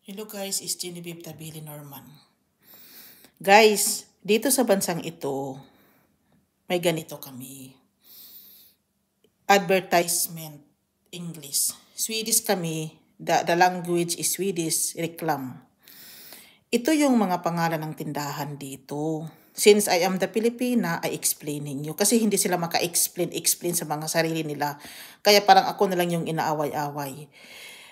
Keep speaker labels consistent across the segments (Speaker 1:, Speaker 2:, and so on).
Speaker 1: Hello guys, is Genevieve Tabili Norman. Guys, dito sa bansang ito, may ganito kami. Advertisement, English. Swedish kami, the language is Swedish, reklam. Ito yung mga pangalan ng tindahan dito. Since I am the Filipina, I explaining you. Kasi hindi sila maka-explain sa mga sarili nila. Kaya parang ako na lang yung inaaway-away.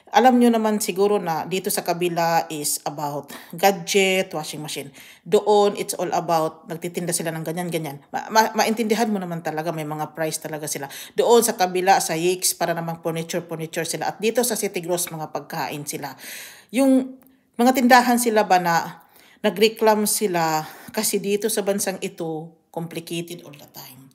Speaker 1: Alam nyo naman siguro na dito sa kabila is about gadget, washing machine. Doon, it's all about, nagtitinda sila ng ganyan-ganyan. Maintindihan mo naman talaga, may mga price talaga sila. Doon sa kabila, sa Yix, para namang furniture sila. At dito sa City Gross, mga pagkain sila. Yung mga tindahan sila ba na nagreklam sila kasi dito sa bansang ito, complicated all the time.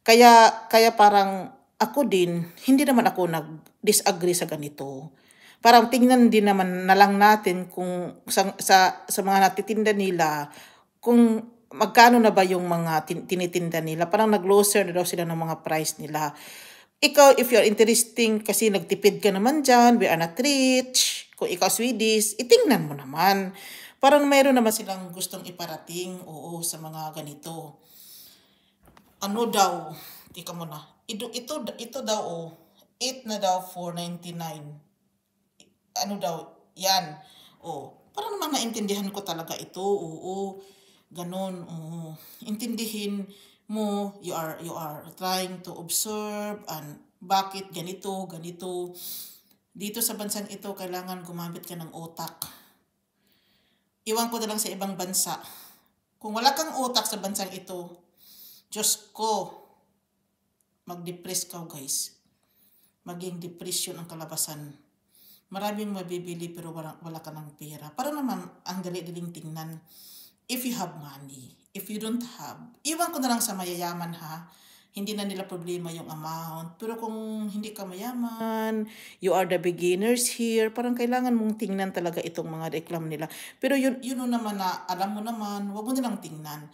Speaker 1: Kaya parang ako din, hindi naman ako nag-disagree sa ganito. Parang tingnan din naman na lang natin kung sa mga natitinda nila, kung magkano na ba yung mga tinitinda nila. Parang nag-loser na daw sila ng mga price nila. Ikaw, if you're interesting, kasi nagtipid ka naman dyan, we are not rich, kung ikaw Swedish, itingnan mo naman. Parang mayroon naman silang gustong iparating, oo, sa mga ganito. Ano daw, tika mo na, ito daw, oh, 8 na daw, 499. Ano daw, yan. Oh, parang naman naintindihan ko talaga ito, oo, ganun, oo. Intindihin mo, you are trying to observe, and bakit ganito. Dito sa bansang ito, kailangan gumamit ka ng utak. Iwan ko na lang sa ibang bansa. Kung wala kang utak sa bansang ito, Diyos ko, mag-depress ka guys. Maging depression ang kalabasan. Maraming mabibili pero wala ka ng pera. Para naman ang dali-daling tingnan. If you have money, if you don't have, iwan ko na lang sa mayayaman ha. Hindi na nila problema yung amount. Pero kung hindi ka mayaman, you are the beginners here, parang kailangan mong tingnan talaga itong mga reklam nila. Pero yun naman na, alam mo naman, wag mo nilang tingnan.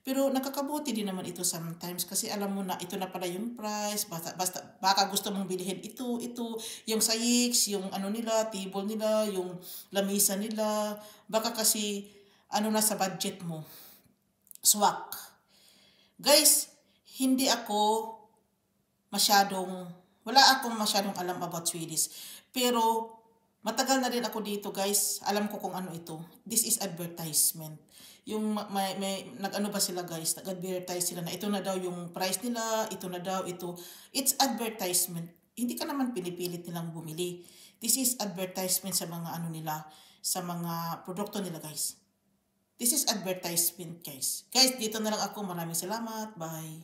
Speaker 1: Pero nakakabuti din naman ito sometimes kasi alam mo na ito na pala yung price, basta baka gusto mong bilhin ito, yung sayix, yung ano nila, table nila, yung lamisa nila, baka kasi ano na sa budget mo. Swak. Guys, wala akong masyadong alam about Swedish. Pero matagal na rin ako dito guys, alam ko kung ano ito. This is advertisement. Yung may nag-ano ba sila guys, nag-advertise sila na ito na daw yung price nila, ito na daw, ito. It's advertisement. Hindi ka naman pinipilit nilang bumili. This is advertisement sa mga ano nila, sa mga produkto nila guys. This is advertisement guys. Guys, dito na lang ako. Maraming salamat. Bye.